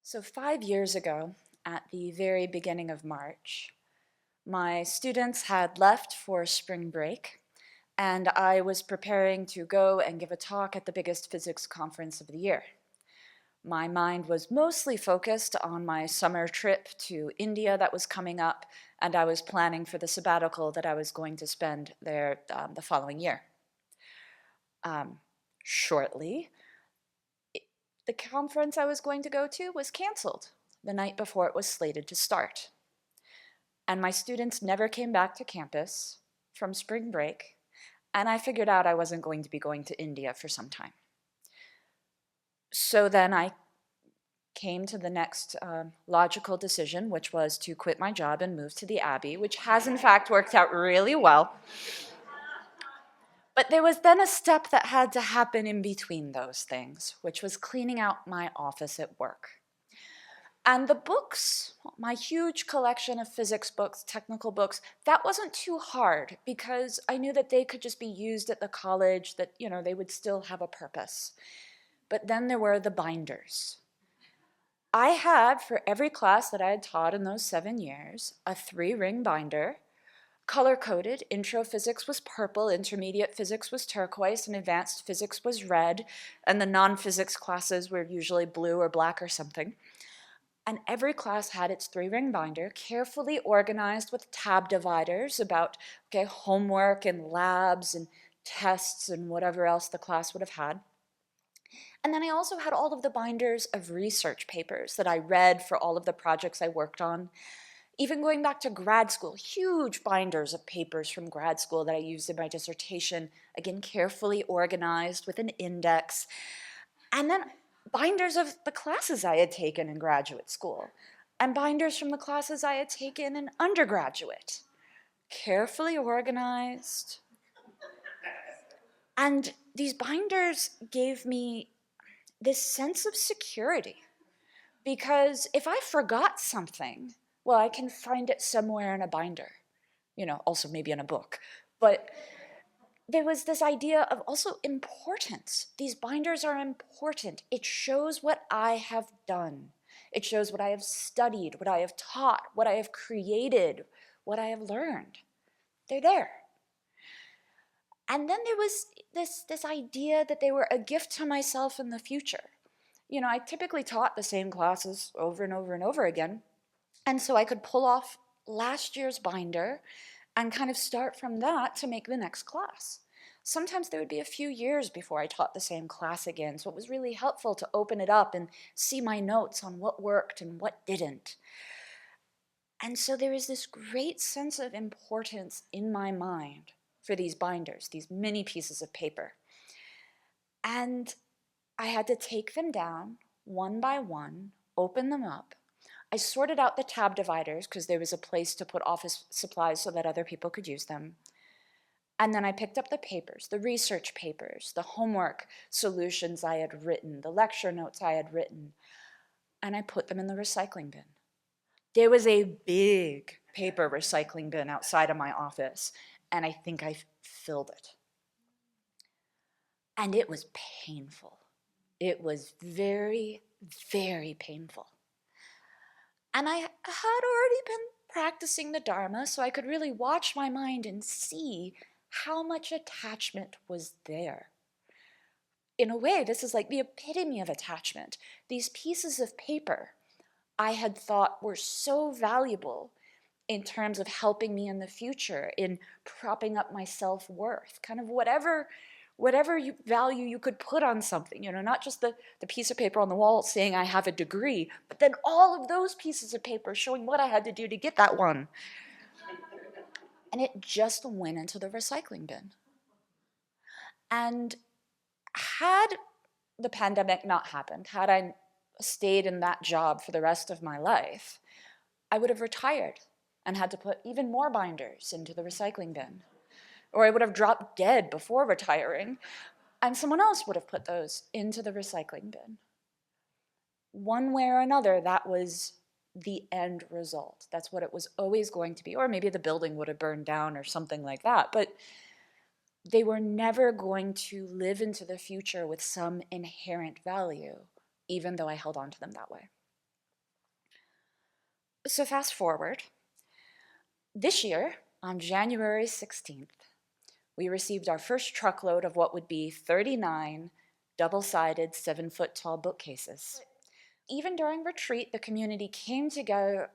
So 5 years ago, at the very beginning of March, my students had left for spring break, and I was preparing to go and give a talk at the biggest physics conference of the year. My mind was mostly focused on my summer trip to India that was coming up, and I was planning for the sabbatical that I was going to spend there the following year. Shortly, the conference I was going to go to was canceled the night before it was slated to start. And my students never came back to campus from spring break, and I figured out I wasn't going to be going to India for some time. So then I came to the next logical decision, which was to quit my job and move to the Abbey, which has in fact worked out really well. But there was then a step that had to happen in between those things, which was cleaning out my office at work. And the books, my huge collection of physics books, technical books, that wasn't too hard because I knew that they could just be used at the college, that, they would still have a purpose. But then there were the binders. I had, for every class that I had taught in those 7 years, a 3-ring binder. Color-coded. Intro physics was purple, intermediate physics was turquoise, and advanced physics was red, and the non-physics classes were usually blue or black or something. And every class had its 3-ring binder, carefully organized with tab dividers about homework and labs and tests and whatever else the class would have had. And then I also had all of the binders of research papers that I read for all of the projects I worked on. Even going back to grad school, huge binders of papers from grad school that I used in my dissertation, again, carefully organized with an index. And then binders of the classes I had taken in graduate school, and binders from the classes I had taken in undergraduate, carefully organized. And these binders gave me this sense of security, because if I forgot something, well, I can find it somewhere in a binder, also maybe in a book. But there was this idea of also importance. These binders are important. It shows what I have done. It shows what I have studied, what I have taught, what I have created, what I have learned. They're there. And then there was this idea that they were a gift to myself in the future. I typically taught the same classes over and over and over again. And so I could pull off last year's binder and kind of start from that to make the next class. Sometimes there would be a few years before I taught the same class again, so it was really helpful to open it up and see my notes on what worked and what didn't. And so there is this great sense of importance in my mind for these binders, these mini pieces of paper. And I had to take them down one by one, open them up. I sorted out the tab dividers because there was a place to put office supplies so that other people could use them. And then I picked up the papers, the research papers, the homework solutions I had written, the lecture notes I had written, and I put them in the recycling bin. There was a big paper recycling bin outside of my office, and I think I filled it. And it was painful. It was very, very painful. And I had already been practicing the Dharma, so I could really watch my mind and see how much attachment was there. In a way, this is like the epitome of attachment. These pieces of paper I had thought were so valuable in terms of helping me in the future, in propping up my self-worth, kind of whatever value you could put on something, not just the piece of paper on the wall saying I have a degree, but then all of those pieces of paper showing what I had to do to get that one. And it just went into the recycling bin. And had the pandemic not happened, had I stayed in that job for the rest of my life, I would have retired and had to put even more binders into the recycling bin. Or I would have dropped dead before retiring, and someone else would have put those into the recycling bin. One way or another, that was the end result. That's what it was always going to be. Or maybe the building would have burned down or something like that. But they were never going to live into the future with some inherent value, even though I held on to them that way. So fast forward. This year, on January 16th, we received our first truckload of what would be 39 double-sided, 7-foot-tall bookcases. Even during retreat, the community came together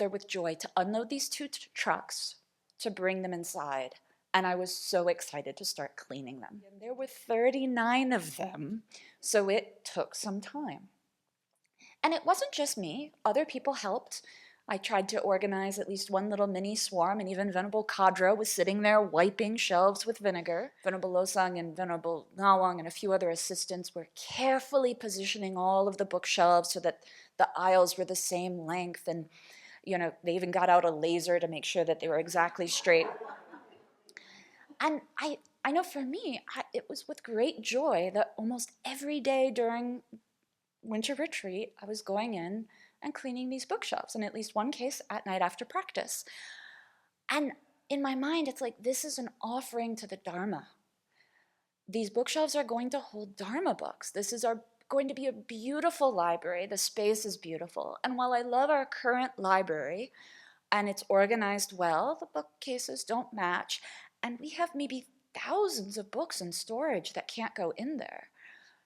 with joy to unload these two trucks to bring them inside. And I was so excited to start cleaning them. And there were 39 of them, so it took some time. And it wasn't just me. Other people helped. I tried to organize at least one little mini swarm, and even Venerable Kadra was sitting there wiping shelves with vinegar. Venerable Losang and Venerable Nawang and a few other assistants were carefully positioning all of the bookshelves so that the aisles were the same length, and they even got out a laser to make sure that they were exactly straight. And I know for me, it was with great joy that almost every day during winter retreat, I was going in and cleaning these bookshelves, in at least one case at night after practice. And in my mind, it's like, this is an offering to the Dharma. These bookshelves are going to hold Dharma books. This is going to be a beautiful library. The space is beautiful. And while I love our current library, and it's organized well, the bookcases don't match, and we have maybe thousands of books in storage that can't go in there.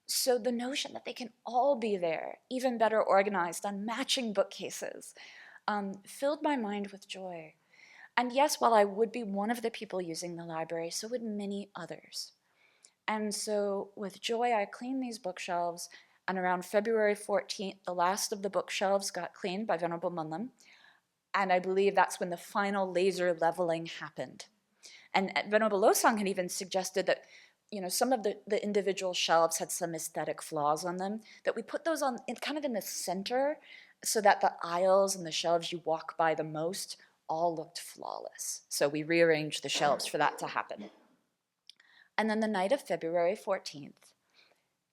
So the notion that they can all be there, even better organized on matching bookcases, filled my mind with joy. And yes, while I would be one of the people using the library, so would many others. And so with joy, I cleaned these bookshelves, and around February 14th, the last of the bookshelves got cleaned by Venerable Munlam, and I believe that's when the final laser leveling happened. And Venerable Losang had even suggested that some of the individual shelves had some aesthetic flaws on them, that we put those on kind of in the center so that the aisles and the shelves you walk by the most all looked flawless. So we rearranged the shelves for that to happen. And then the night of February 14th,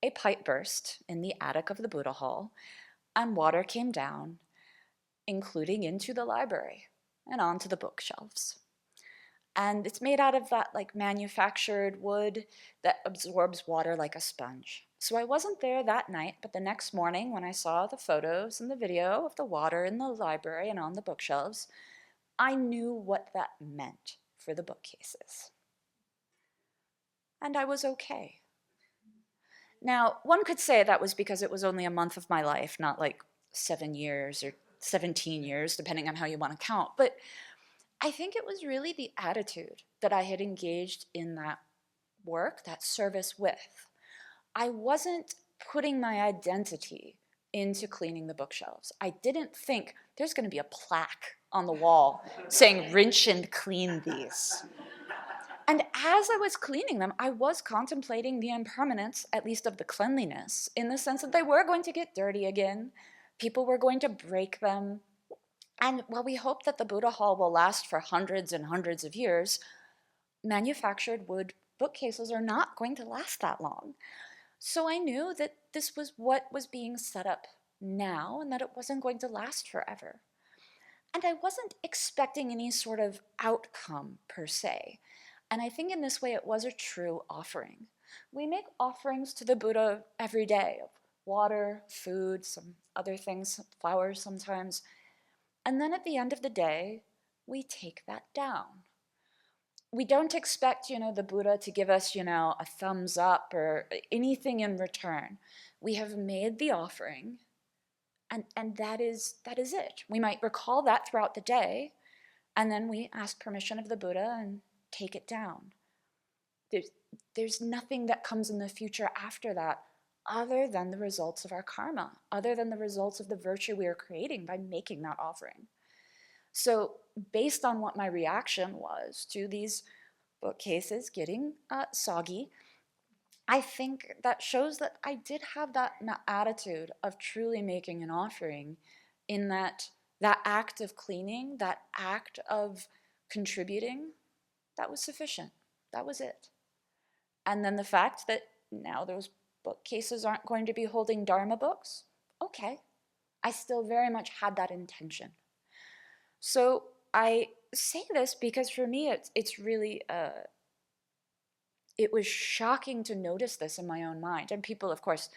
a pipe burst in the attic of the Buddha Hall, and water came down, including into the library and onto the bookshelves. And it's made out of that manufactured wood that absorbs water like a sponge. So I wasn't there that night, but the next morning when I saw the photos and the video of the water in the library and on the bookshelves, I knew what that meant for the bookcases. And I was okay. Now, one could say that was because it was only a month of my life, not 7 years or 17 years, depending on how you want to count. But I think it was really the attitude that I had engaged in that work, that service with. I wasn't putting my identity into cleaning the bookshelves. I didn't think there's going to be a plaque on the wall saying, "Rinse and clean these." And as I was cleaning them, I was contemplating the impermanence, at least of the cleanliness, in the sense that they were going to get dirty again. People were going to break them. And while we hope that the Buddha Hall will last for hundreds and hundreds of years, manufactured wood bookcases are not going to last that long. So I knew that this was what was being set up now and that it wasn't going to last forever. And I wasn't expecting any sort of outcome per se. And I think in this way it was a true offering. We make offerings to the Buddha every day of water, food, some other things, flowers sometimes. And then at the end of the day, we take that down. We don't expect, the Buddha to give us, a thumbs up or anything in return. We have made the offering, and that is it. We might recall that throughout the day, and then we ask permission of the Buddha and take it down. There's nothing that comes in the future after that other than the results of our karma, other than the results of the virtue we are creating by making that offering. So based on what my reaction was to these bookcases getting soggy, I think that shows that I did have that attitude of truly making an offering, in that act of cleaning, that act of contributing, that was sufficient. That was it. And then the fact that now those bookcases aren't going to be holding Dharma books, okay. I still very much had that intention. So I say this because for me it's really, it was shocking to notice this in my own mind. And people, of course,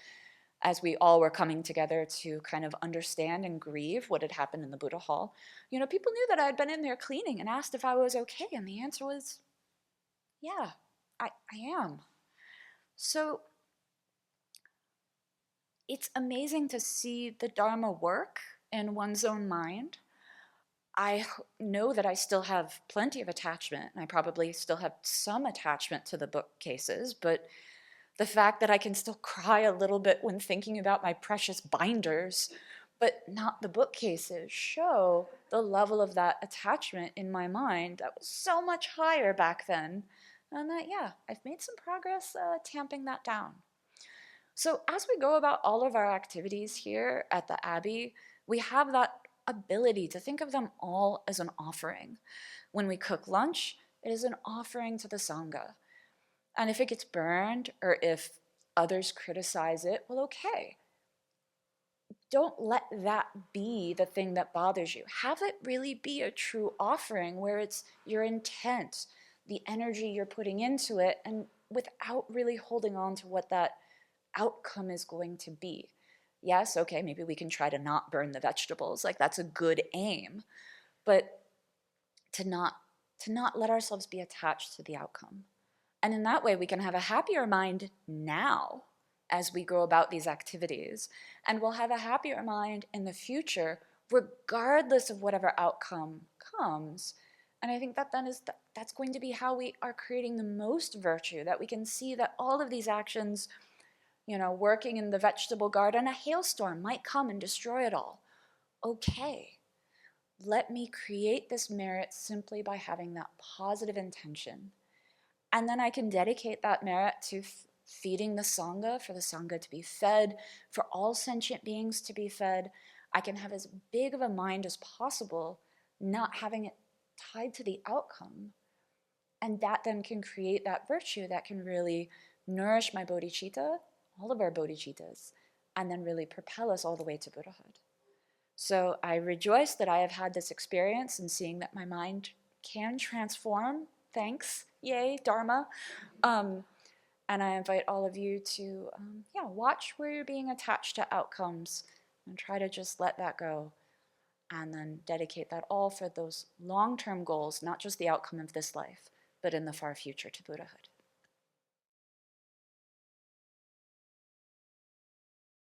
as we all were coming together to kind of understand and grieve what had happened in the Buddha Hall, people knew that I had been in there cleaning and asked if I was okay, and the answer was, yeah, I am. So it's amazing to see the Dharma work in one's own mind. I know that I still have plenty of attachment, and I probably still have some attachment to the bookcases, but the fact that I can still cry a little bit when thinking about my precious binders, but not the bookcases, show the level of that attachment in my mind that was so much higher back then. And that, yeah, I've made some progress tamping that down. So as we go about all of our activities here at the Abbey, we have that ability to think of them all as an offering. When we cook lunch, it is an offering to the Sangha. And if it gets burned or if others criticize it, well, okay. Don't let that be the thing that bothers you. Have it really be a true offering where it's your intent, the energy you're putting into it, and without really holding on to what that outcome is going to be. Yes, okay, maybe we can try to not burn the vegetables. Like, that's a good aim. But to not let ourselves be attached to the outcome. And in that way, we can have a happier mind now as we go about these activities. And we'll have a happier mind in the future, regardless of whatever outcome comes. And I think that then that's going to be how we are creating the most virtue, that we can see that all of these actions, working in the vegetable garden, a hailstorm might come and destroy it all. Okay, let me create this merit simply by having that positive intention. And then I can dedicate that merit to feeding the Sangha, for the Sangha to be fed, for all sentient beings to be fed. I can have as big of a mind as possible, not having it tied to the outcome. And that then can create that virtue that can really nourish my bodhicitta, all of our bodhicittas, and then really propel us all the way to Buddhahood. So I rejoice that I have had this experience and seeing that my mind can transform. Thanks. Yay, Dharma. And I invite all of you to, watch where you're being attached to outcomes and try to just let that go. And then dedicate that all for those long-term goals, not just the outcome of this life, but in the far future to Buddhahood.